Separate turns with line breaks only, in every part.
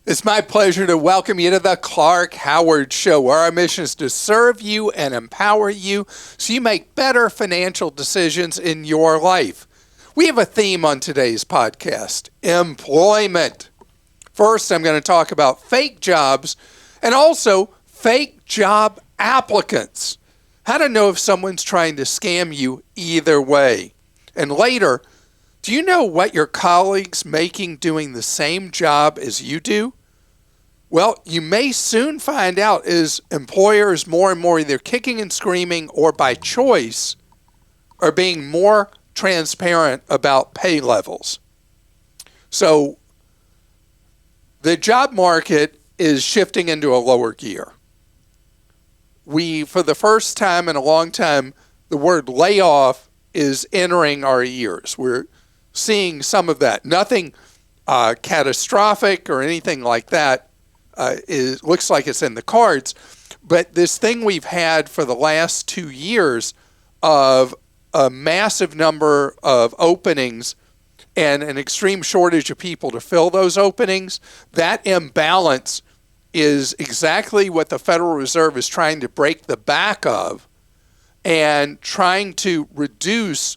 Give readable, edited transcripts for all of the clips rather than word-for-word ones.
It's my pleasure to welcome you to the Clark Howard Show, where our mission is to serve you and empower you so you make better financial decisions in your life. We have a theme on today's podcast: employment. First, I'm going to talk about fake jobs and also fake job applicants. How to know if someone's trying to scam you either way. And later, do you know what your colleagues making doing the same job as you do? Well, you may soon find out as employers more and more either kicking and screaming or by choice are being more transparent about pay levels. So the job market is shifting into a lower gear. For the first time in a long time, the word layoff is entering our ears. We're seeing some of that. Nothing catastrophic or anything like that looks like it's in the cards. But this thing we've had for the last 2 years of a massive number of openings and an extreme shortage of people to fill those openings, that imbalance is exactly what the Federal Reserve is trying to break the back of and trying to reduce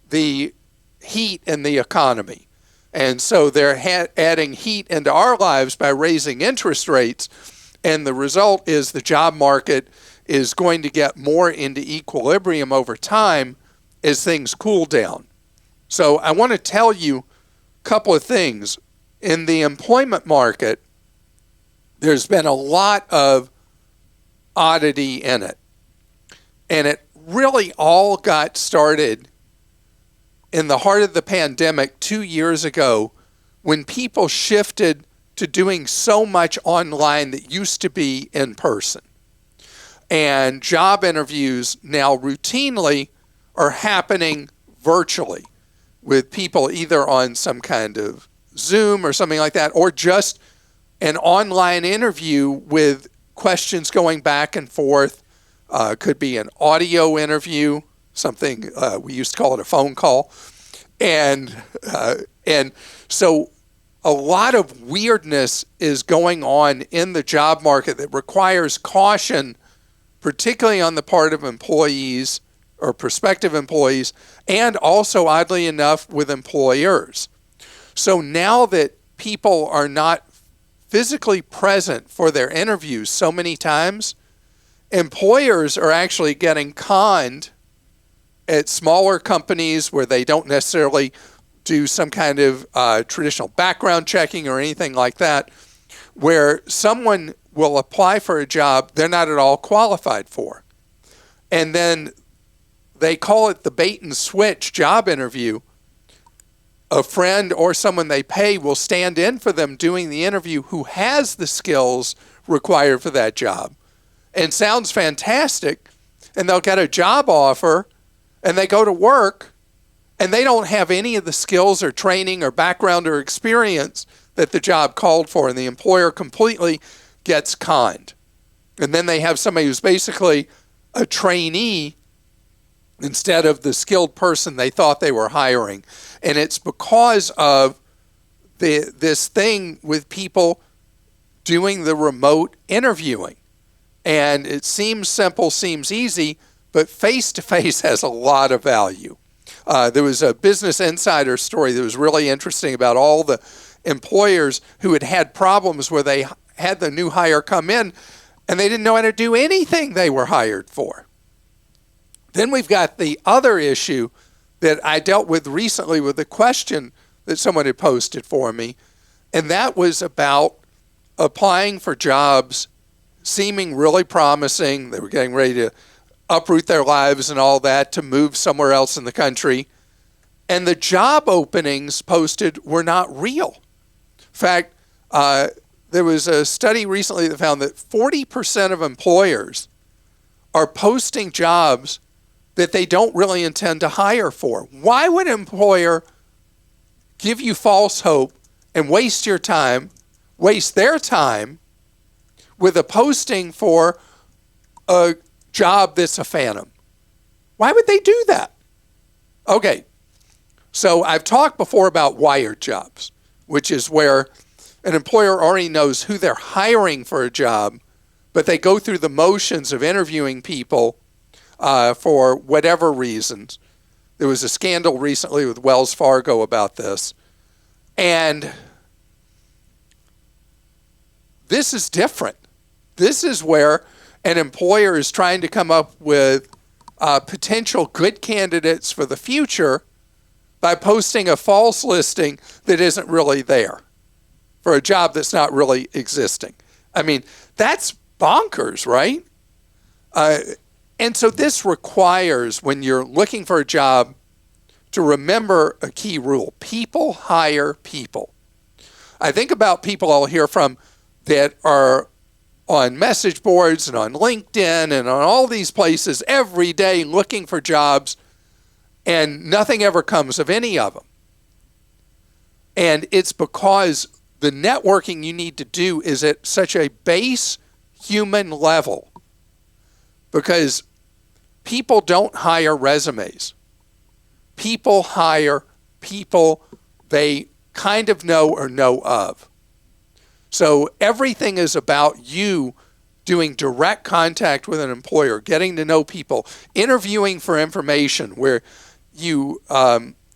the heat in the economy. And so they're adding heat into our lives by raising interest rates, and the result is the job market is going to get more into equilibrium over time as things cool down. So I want to tell you a couple of things. In the employment market, there's been a lot of oddity in it. And it really all got started in the heart of the pandemic 2 years ago when people shifted to doing so much online that used to be in person. And job interviews now routinely are happening virtually with people either on some kind of Zoom or something like that, or just an online interview with questions going back and forth. Could be an audio interview, something we used to call it a phone call. And so a lot of weirdness is going on in the job market that requires caution, particularly on the part of employees or prospective employees, and also, oddly enough, with employers. So now that people are not physically present for their interviews so many times, employers are actually getting conned at smaller companies where they don't necessarily do some kind of traditional background checking or anything like that, where someone will apply for a job they're not at all qualified for. And then they call it the bait and switch job interview. A friend or someone they pay will stand in for them doing the interview who has the skills required for that job and sounds fantastic, and they'll get a job offer and they go to work and they don't have any of the skills or training or background or experience that the job called for, and the employer completely gets conned. And then they have somebody who's basically a trainee instead of the skilled person they thought they were hiring. And it's because of this thing with people doing the remote interviewing. And it seems simple, seems easy, but face-to-face has a lot of value. There was a Business Insider story that was really interesting about all the employers who had had problems where they had the new hire come in and they didn't know how to do anything they were hired for. Then we've got the other issue that I dealt with recently with a question that someone had posted for me, and that was about applying for jobs seeming really promising. They were getting ready to uproot their lives and all that to move somewhere else in the country. And the job openings posted were not real. In fact, there was a study recently that found that 40% of employers are posting jobs that they don't really intend to hire for. Why would an employer give you false hope and waste your time, waste their time with a posting for a job that's a phantom? Why would they do that? Okay, so I've talked before about wired jobs, which is where an employer already knows who they're hiring for a job, but they go through the motions of interviewing people for whatever reasons. There was a scandal recently with Wells Fargo about this. And this is different. This is where an employer is trying to come up with potential good candidates for the future by posting a false listing that isn't really there for a job that's not really existing. I mean, that's bonkers, right? And so this requires, when you're looking for a job, to remember a key rule. People hire people. I think about people I'll hear from that are on message boards and on LinkedIn and on all these places every day looking for jobs, and nothing ever comes of any of them. And it's because the networking you need to do is at such a base human level, because people don't hire resumes. People hire people they kind of know or know of. So everything is about you doing direct contact with an employer, getting to know people, interviewing for information where you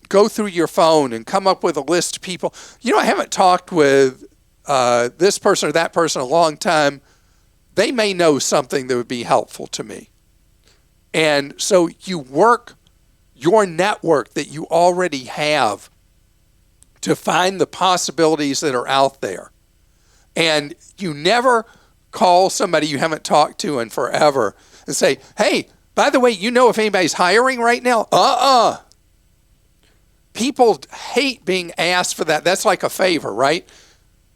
go through your phone and come up with a list of people. I haven't talked with this person or that person in a long time. They may know something that would be helpful to me. And so you work your network that you already have to find the possibilities that are out there. And you never call somebody you haven't talked to in forever and say, hey, by the way, if anybody's hiring right now? People hate being asked for that. That's like a favor, right?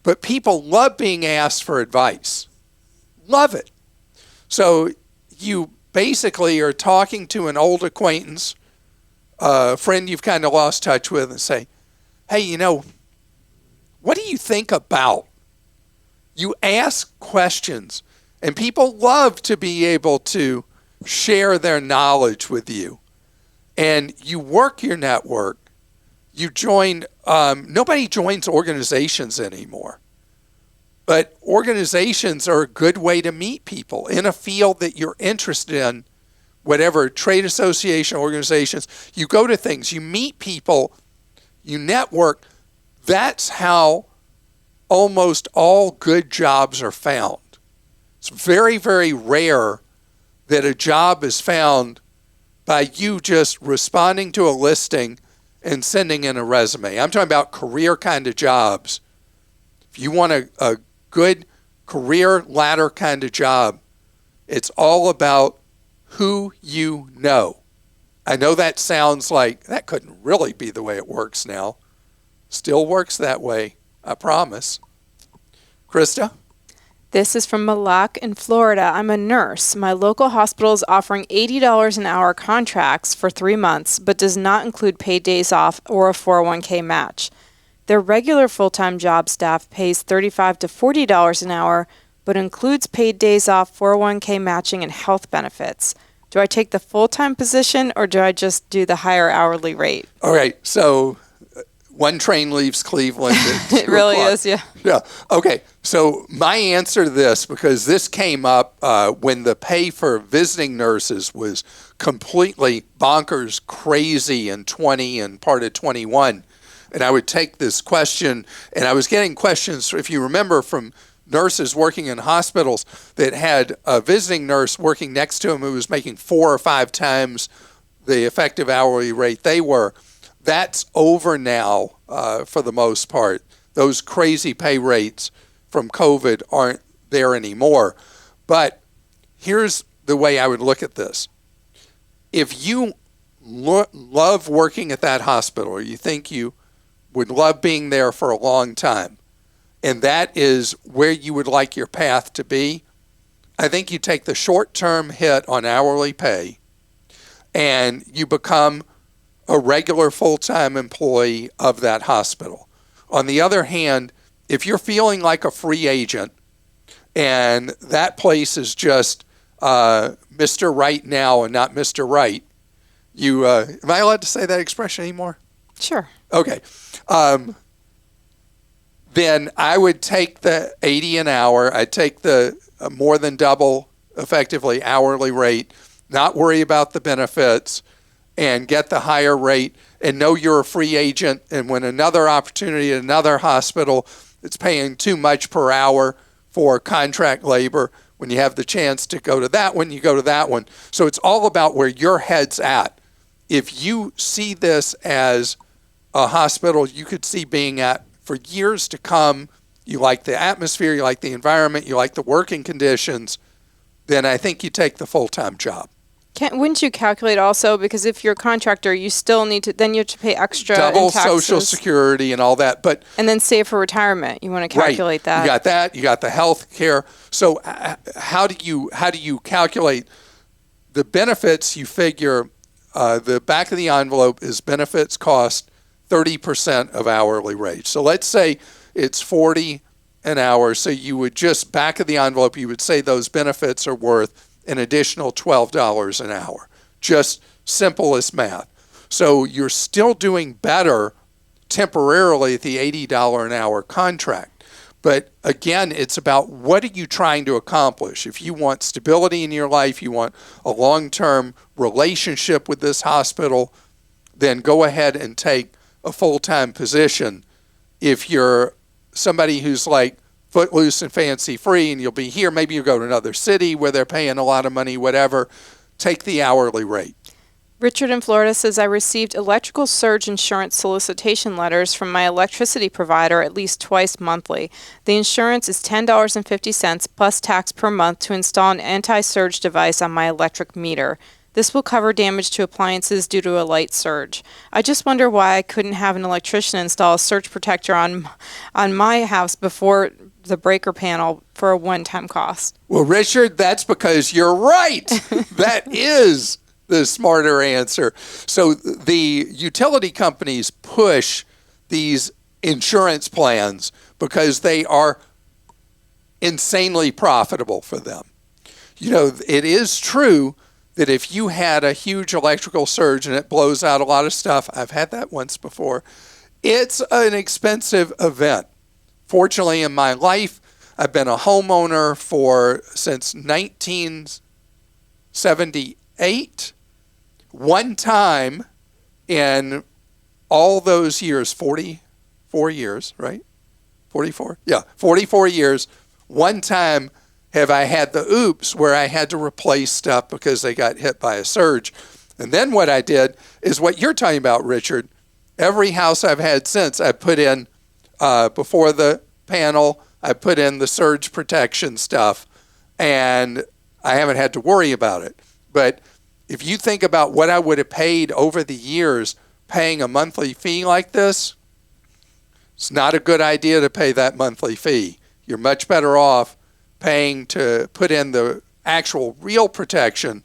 But people love being asked for advice. Love it. So you basically are talking to an old acquaintance, a friend you've kind of lost touch with, and say, hey, what do you think about? You ask questions, and people love to be able to share their knowledge with you. And you work your network. You join, nobody joins organizations anymore. But organizations are a good way to meet people in a field that you're interested in, whatever, trade association, organizations. You go to things, you meet people, you network. That's how almost all good jobs are found. It's very, very rare that a job is found by you just responding to a listing and sending in a resume. I'm talking about career kind of jobs. If you want a good career ladder kind of job, it's all about who you know. I know that sounds like that couldn't really be the way it works now. Still works that way, I promise. Christa?
This is from Malak in Florida. I'm a nurse. My local hospital is offering $80 an hour contracts for 3 months, but does not include paid days off or a 401k match. Their regular full-time job staff pays $35 to $40 an hour, but includes paid days off, 401k matching, and health benefits. Do I take the full-time position, or do I just do the higher hourly rate?
All right, so one train leaves Cleveland.
It really is, yeah.
Yeah. Okay. So my answer to this, because this came up when the pay for visiting nurses was completely bonkers crazy in 20 and part of 21. And I would take this question, and I was getting questions, if you remember, from nurses working in hospitals that had a visiting nurse working next to them who was making 4 or 5 times the effective hourly rate they were. That's over now for the most part. Those crazy pay rates from COVID aren't there anymore. But here's the way I would look at this. If you love working at that hospital, or you think you would love being there for a long time, and that is where you would like your path to be, I think you take the short-term hit on hourly pay and you become a regular full-time employee of that hospital. On the other hand, if you're feeling like a free agent and that place is just Mr. Right now and not Mr. Right, am I allowed to say that expression anymore?
Sure.
Okay. then I would take the 80 an hour. I'd take the more than double, effectively, hourly rate, not worry about the benefits, and get the higher rate and know you're a free agent. And when another opportunity at another hospital that's paying too much per hour for contract labor, when you have the chance to go to that one, you go to that one. So it's all about where your head's at. If you see this as a hospital you could see being at for years to come, you like the atmosphere, you like the environment, you like the working conditions, then I think you take the full-time job.
Wouldn't you calculate also, because if you're a contractor, you still need to, then you have to pay extra
double
in taxes,
Social Security and all that, but
and then save for retirement. You want to calculate that.
You got that. You got the health care. So how do you calculate the benefits? You figure the back of the envelope is benefits cost 30% of hourly rate. So let's say it's 40 an hour. So you would just back of the envelope, you would say those benefits are worth an additional $12 an hour. Just simplest math. So you're still doing better temporarily at the $80 an hour contract. But again, it's about what are you trying to accomplish? If you want stability in your life, you want a long-term relationship with this hospital, then go ahead and take a full-time position. If you're somebody who's like footloose and fancy free and you'll be here, maybe you go to another city where they're paying a lot of money, whatever, take the hourly rate.
Richard in Florida says, I received electrical surge insurance solicitation letters from my electricity provider at least twice monthly. The insurance is $10.50 plus tax per month to install an anti-surge device on my electric meter. This will cover damage to appliances due to a light surge. I just wonder why I couldn't have an electrician install a surge protector on my house before the breaker panel for a one-time cost.
Well, Richard, that's because you're right. That is the smarter answer. So the utility companies push these insurance plans because they are insanely profitable for them. You know, it is true that if you had a huge electrical surge and it blows out a lot of stuff, I've had that once before, it's an expensive event. Fortunately, in my life, I've been a homeowner since 1978. One time in all those years, 44 years, right? 44? Yeah, 44 years. One time have I had the oops where I had to replace stuff because they got hit by a surge. And then what I did is what you're talking about, Richard. Every house I've had since, I put in, before the panel, I put in the surge protection stuff, and I haven't had to worry about it. But if you think about what I would have paid over the years paying a monthly fee like this, it's not a good idea to pay that monthly fee. You're much better off paying to put in the actual real protection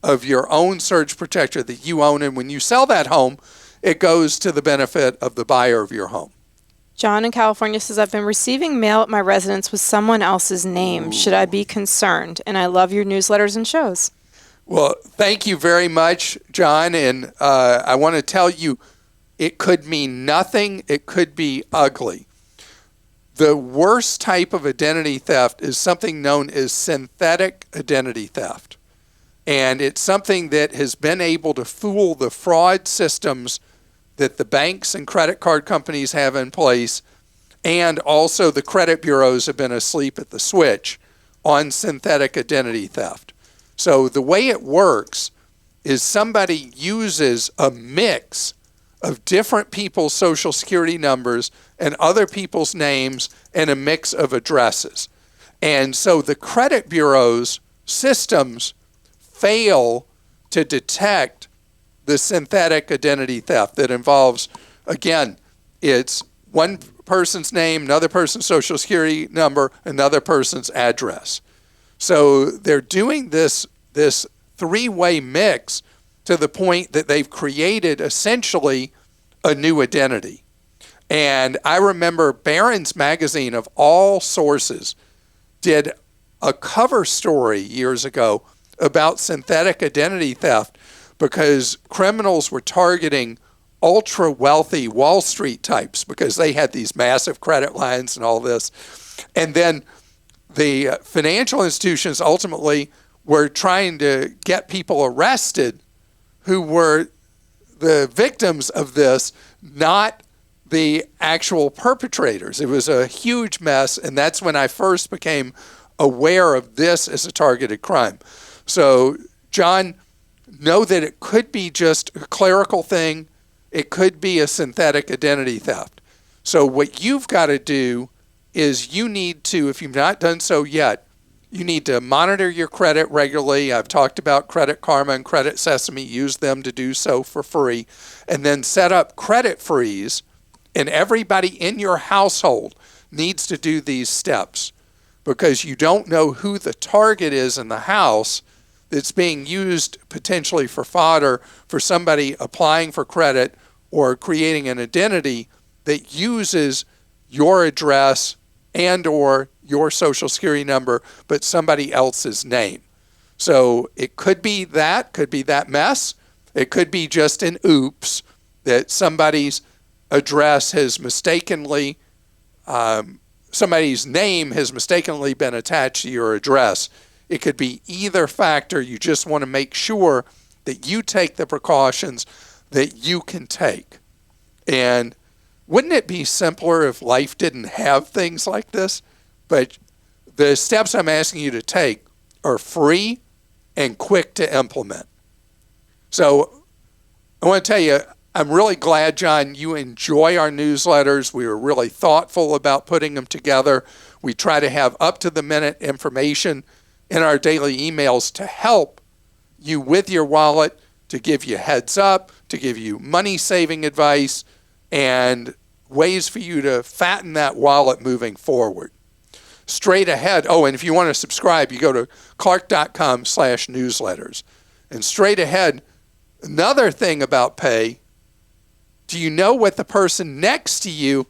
of your own surge protector that you own, and when you sell that home, it goes to the benefit of the buyer of your home.
John in California says, I've been receiving mail at my residence with someone else's name. Should I be concerned? And I love your newsletters and shows.
Well, thank you very much, John, and I want to tell you, it could mean nothing. It could be ugly. The worst type of identity theft is something known as synthetic identity theft. And it's something that has been able to fool the fraud systems that the banks and credit card companies have in place, and also the credit bureaus have been asleep at the switch on synthetic identity theft. So the way it works is somebody uses a mix of different people's social security numbers and other people's names and a mix of addresses. And so the credit bureau's systems fail to detect the synthetic identity theft that involves, again, it's one person's name, another person's social security number, another person's address. So they're doing this three-way mix to the point that they've created essentially a new identity. And I remember Barron's Magazine, of all sources, did a cover story years ago about synthetic identity theft because criminals were targeting ultra wealthy Wall Street types because they had these massive credit lines and all this. And then the financial institutions ultimately were trying to get people arrested who were the victims of this, not the actual perpetrators. It was a huge mess, and that's when I first became aware of this as a targeted crime. So, John, know that it could be just a clerical thing. It could be a synthetic identity theft. So what you've got to do is you need to, if you've not done so yet, you need to monitor your credit regularly. I've talked about Credit Karma and Credit Sesame. Use them to do so for free. And then set up credit freeze. And everybody in your household needs to do these steps because you don't know who the target is in the house that's being used potentially for fodder for somebody applying for credit or creating an identity that uses your address and or your social security number, but somebody else's name. So it could be that mess. It could be just an oops that somebody's address has mistakenly, somebody's name has mistakenly been attached to your address. It could be either factor. You just want to make sure that you take the precautions that you can take. And wouldn't it be simpler if life didn't have things like this? But the steps I'm asking you to take are free and quick to implement. So I want to tell you, I'm really glad, John, you enjoy our newsletters. We were really thoughtful about putting them together. We try to have up-to-the-minute information in our daily emails to help you with your wallet, to give you heads up, to give you money-saving advice, and ways for you to fatten that wallet moving forward. Straight ahead, and if you want to subscribe, you go to clark.com/newsletters. And straight ahead, another thing about pay, do you know what the person next to you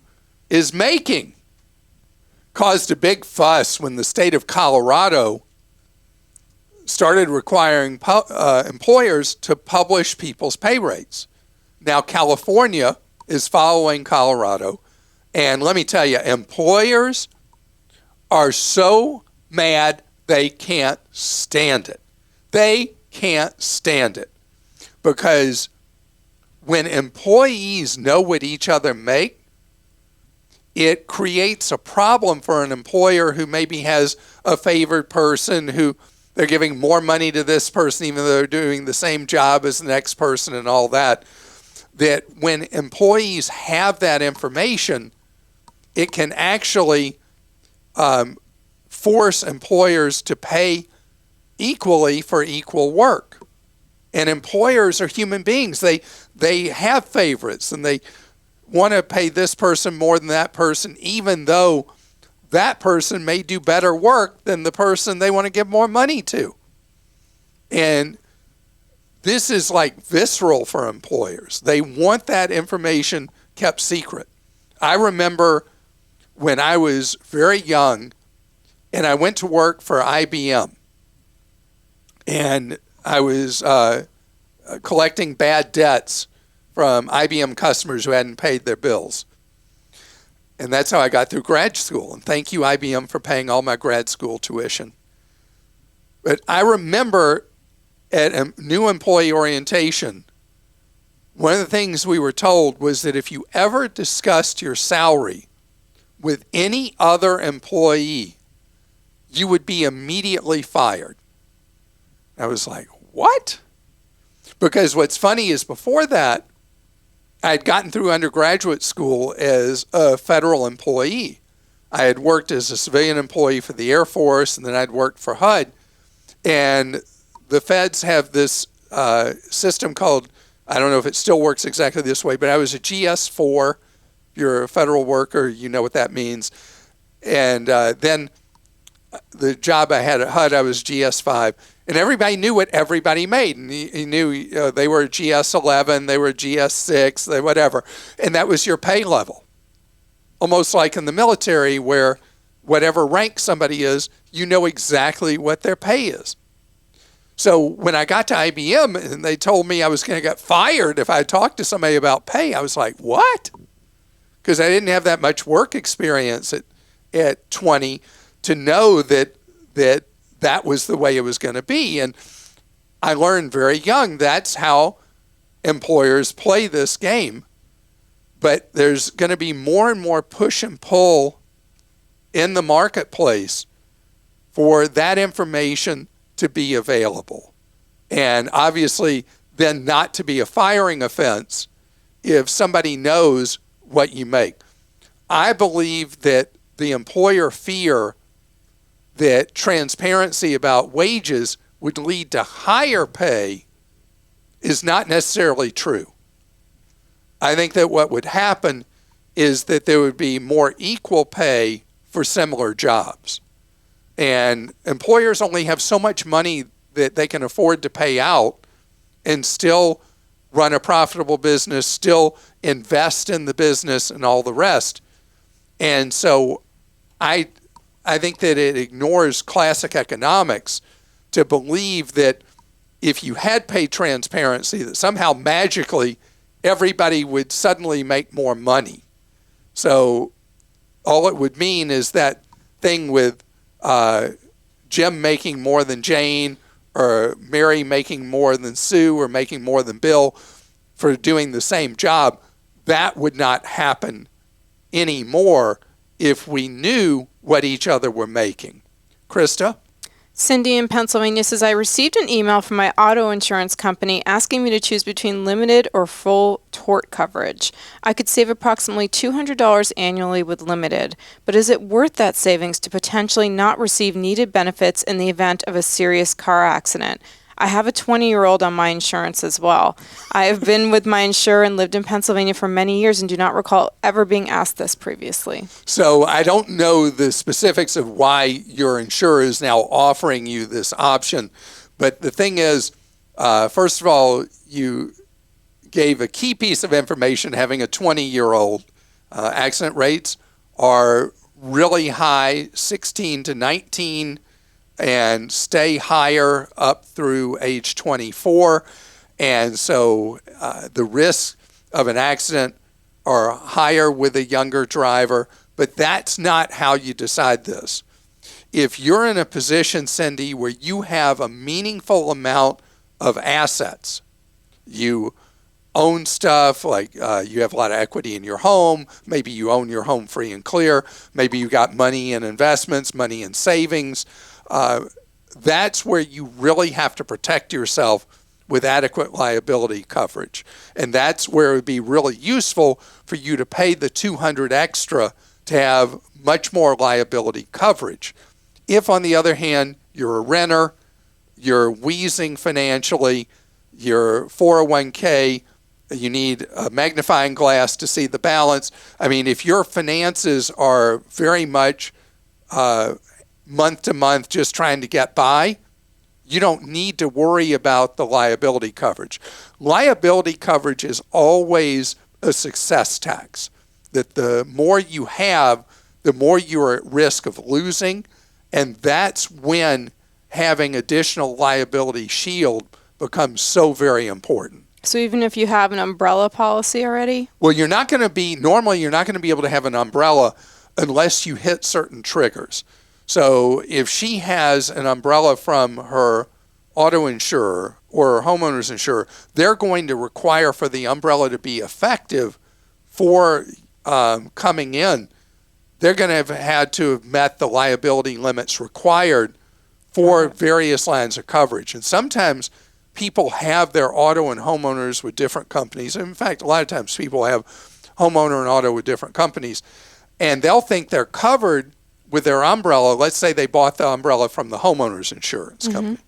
is making? Caused a big fuss when the state of Colorado started requiring employers to publish people's pay rates. Now, California is following Colorado, and let me tell you, employers are so mad they can't stand it. They can't stand it because when employees know what each other make, it creates a problem for an employer who maybe has a favored person who they're giving more money to this person even though they're doing the same job as the next person and all that. That when employees have that information, it can actually force employers to pay equally for equal work. And employers are human beings. They have favorites and they want to pay this person more than that person, even though that person may do better work than the person they want to give more money to. And this is like visceral for employers. They want that information kept secret. I remember when I was very young and I went to work for IBM and I was collecting bad debts from IBM customers who hadn't paid their bills. And that's how I got through grad school. And thank you, IBM, for paying all my grad school tuition. But I remember at a new employee orientation, one of the things we were told was that if you ever discussed your salary with any other employee, you would be immediately fired. I was like, what? Because what's funny is before that, I had gotten through undergraduate school as a federal employee. I had worked as a civilian employee for the Air Force, and then I'd worked for HUD. And the feds have this system called, I don't know if it still works exactly this way, but I was a GS4. If you're a federal worker, you know what that means. And then the job I had at HUD, I was GS5. And everybody knew what everybody made. And you knew they were GS11, they were GS6, they whatever. And that was your pay level. Almost like in the military where whatever rank somebody is, you know exactly what their pay is. So when I got to IBM and they told me I was going to get fired if I talked to somebody about pay, I was like, what? Because I didn't have that much work experience at 20 to know that was the way it was going to be. And I learned very young that's how employers play this game. But there's going to be more and more push and pull in the marketplace for that information to be available. And obviously, then not to be a firing offense if somebody knows what you make. I believe that the employer fear that transparency about wages would lead to higher pay is not necessarily true. I think that what would happen is that there would be more equal pay for similar jobs. And employers only have so much money that they can afford to pay out and still run a profitable business, still invest in the business and all the rest. And so I think that it ignores classic economics to believe that if you had pay transparency, that somehow magically everybody would suddenly make more money. So all it would mean is that thing with Jim making more than Jane, or Mary making more than Sue, or making more than Bill for doing the same job. That would not happen anymore if we knew what each other were making. Christa?
Cindy in Pennsylvania says, I received an email from my auto insurance company asking me to choose between limited or full tort coverage. I could save approximately $200 annually with limited, but is it worth that savings to potentially not receive needed benefits in the event of a serious car accident? I have a 20-year-old on my insurance as well. I have been with my insurer and lived in Pennsylvania for many years and do not recall ever being asked this previously.
So I don't know the specifics of why your insurer is now offering you this option. But the thing is, first of all, you gave a key piece of information. Having a 20-year-old, accident rates are really high, 16 to 19, and stay higher up through age 24. And so the risks of an accident are higher with a younger driver, but that's not how you decide this. If you're in a position, Cindy, where you have a meaningful amount of assets, you own stuff, like you have a lot of equity in your home, maybe you own your home free and clear, maybe you got money in investments, money in savings, that's where you really have to protect yourself with adequate liability coverage. And that's where it would be really useful for you to pay the $200 extra to have much more liability coverage. If, on the other hand, you're a renter, you're wheezing financially, your 401k, you need a magnifying glass to see the balance. I mean, if your finances are very much month to month just trying to get by, you don't need to worry about the liability coverage. Liability coverage is always a success tax, that the more you have, the more you're at risk of losing, and that's when having additional liability shield becomes so very important.
So even if you have an umbrella policy already?
Well, normally you're not going to be able to have an umbrella unless you hit certain triggers. So if she has an umbrella from her auto insurer or her homeowner's insurer, they're going to require for the umbrella to be effective for coming in. They're going to have had to have met the liability limits required for various lines of coverage. And sometimes people have their auto and homeowners with different companies. In fact, a lot of times people have homeowner and auto with different companies, and they'll think they're covered with their umbrella. Let's say they bought the umbrella from the homeowner's insurance company.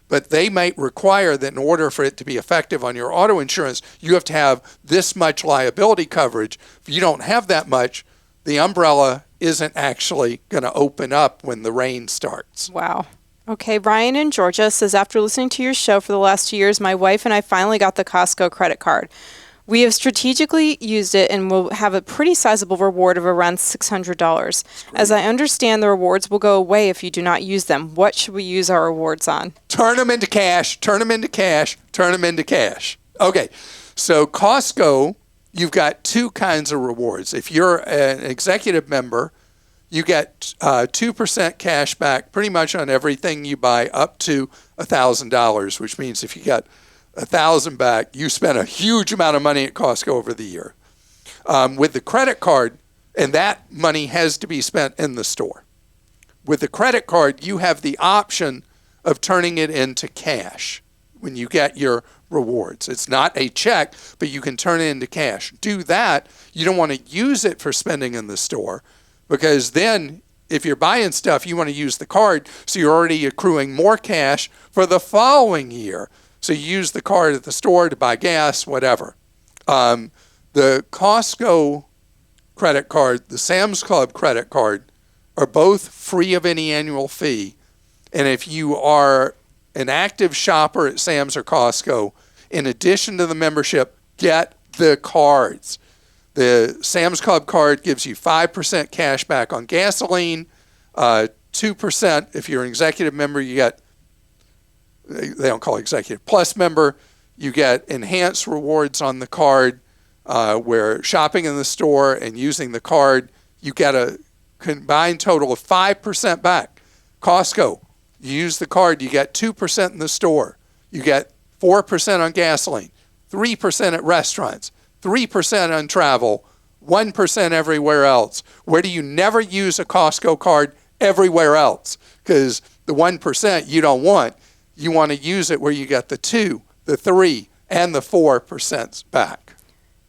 But they might require that in order for it to be effective on your auto insurance, you have to have this much liability coverage. If you don't have that much, the umbrella isn't actually going to open up when the rain starts.
Wow. Okay, Ryan in Georgia says, after listening to your show for the last 2 years, my wife and I finally got the Costco credit card. We have strategically used it and will have a pretty sizable reward of around $600. As I understand, the rewards will go away if you do not use them. What should we use our rewards on?
Turn them into cash, turn them into cash, turn them into cash. Okay, so Costco, you've got two kinds of rewards. If you're an executive member, you get 2% cash back pretty much on everything you buy up to $1,000, which means if you got $1,000 back, you spent a huge amount of money at Costco over the year. With the credit card, and that money has to be spent in the store. With the credit card, you have the option of turning it into cash when you get your rewards. It's not a check, but you can turn it into cash. Do that. You don't want to use it for spending in the store, because then if you're buying stuff, you want to use the card, so you're already accruing more cash for the following year. So you use the card at the store to buy gas, whatever. The Costco credit card, the Sam's Club credit card, are both free of any annual fee. And if you are an active shopper at Sam's or Costco, in addition to the membership, get the cards. The Sam's Club card gives you 5% cash back on gasoline, 2% if you're an executive member, you get, they don't call it executive plus member, you get enhanced rewards on the card, where shopping in the store and using the card, you get a combined total of 5% back. Costco, you use the card, you get 2% in the store. You get 4% on gasoline, 3% at restaurants, 3% on travel, 1% everywhere else. Where do you never use a Costco card? Everywhere else. Because the 1% you don't want. You want to use it where you get the 2, the 3, and the 4% back.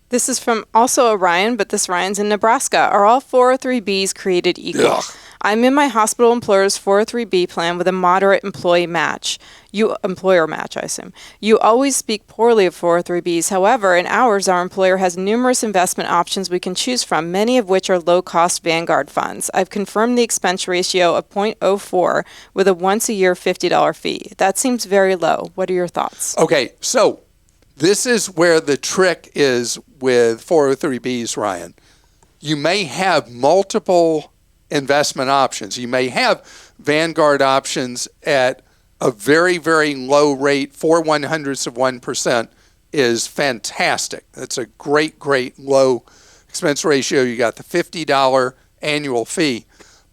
This is from also a Ryan, but this Ryan's in Nebraska. Are all 403Bs created equal?
Ugh.
I'm in my hospital employer's 403B plan with a moderate employer match, I assume. You always speak poorly of 403Bs. However, in ours, our employer has numerous investment options we can choose from, many of which are low-cost Vanguard funds. I've confirmed the expense ratio of 0.04 with a once-a-year $50 fee. That seems very low. What are your thoughts?
Okay, so this is where the trick is with 403Bs, Ryan. You may have multiple investment options. You may have Vanguard options at a very, very low rate. 0.04% is fantastic. That's a great, great low expense ratio. You got the $50 annual fee.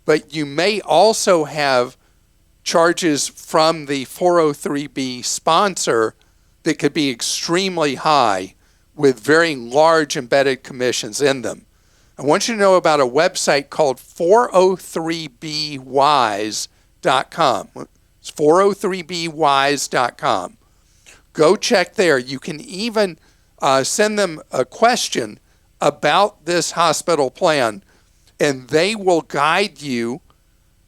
But you may also have charges from the 403B sponsor that could be extremely high with very large embedded commissions in them. I want you to know about a website called 403bwise.com. It's 403bwise.com. Go check there. You can even send them a question about this hospital plan, and they will guide you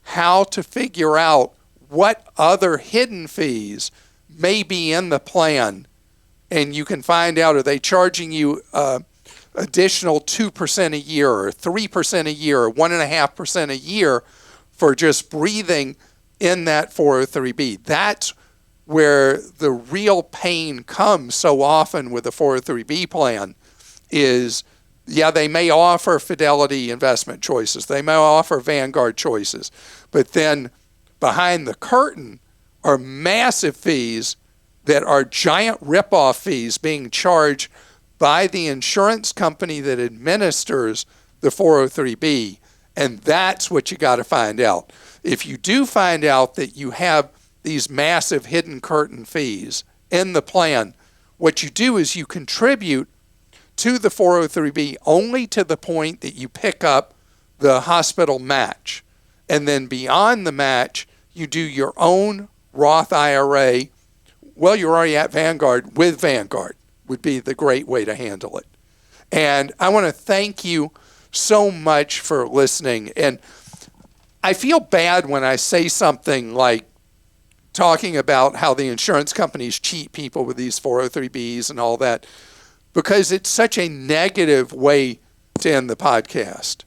how to figure out what other hidden fees may be in the plan. And you can find out, are they charging you additional 2% a year or 3% a year or 1.5% a year for just breathing in that 403B. That's where the real pain comes so often with the 403B plan is, yeah, they may offer Fidelity investment choices. They may offer Vanguard choices. But then behind the curtain are massive fees that are giant ripoff fees being charged by the insurance company that administers the 403B, and that's what you got to find out. If you do find out that you have these massive hidden curtain fees in the plan, what you do is you contribute to the 403B only to the point that you pick up the hospital match. And then beyond the match, you do your own Roth IRA. Well, you're already at Vanguard with Vanguard would be the great way to handle it. And I want to thank you so much for listening. And I feel bad when I say something like talking about how the insurance companies cheat people with these 403Bs and all that, because it's such a negative way to end the podcast.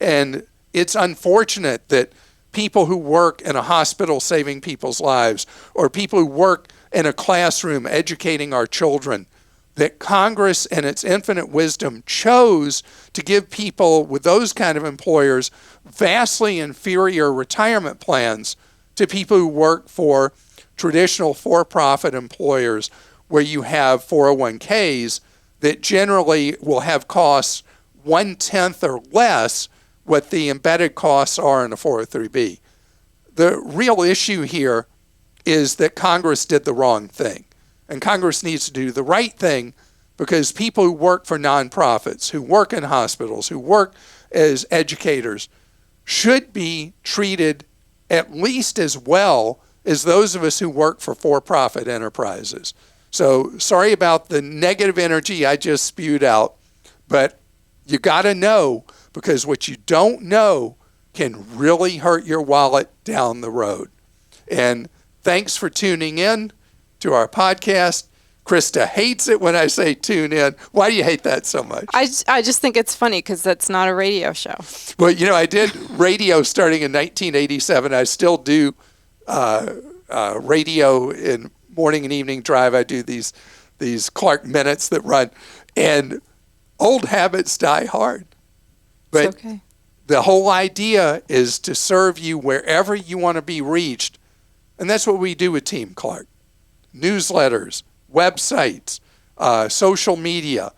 And it's unfortunate that people who work in a hospital saving people's lives, or people who work in a classroom educating our children, that Congress, in its infinite wisdom, chose to give people with those kind of employers vastly inferior retirement plans to people who work for traditional for-profit employers where you have 401ks that generally will have costs 1/10 or less what the embedded costs are in a 403b. The real issue here is that Congress did the wrong thing. And Congress needs to do the right thing because people who work for nonprofits, who work in hospitals, who work as educators, should be treated at least as well as those of us who work for for-profit enterprises. So sorry about the negative energy I just spewed out, but you got to know, because what you don't know can really hurt your wallet down the road. And thanks for tuning in to our podcast. Christa hates it when I say tune in. Why do you hate that so much?
I just think it's funny because that's not a radio show.
Well, you know, I did radio starting in 1987. I still do radio in morning and evening drive. I do these Clark Minutes that run. And old habits die hard. But
It's okay.
the whole idea is to serve you wherever you want to be reached. And that's what we do with Team Clark. Newsletters, websites, social media,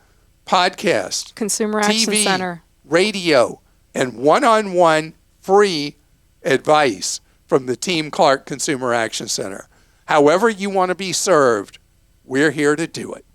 podcasts,
Consumer Action
TV,
Center.
radio, and one-on-one free advice from the Team Clark Consumer Action Center. However you want to be served, we're here to do it.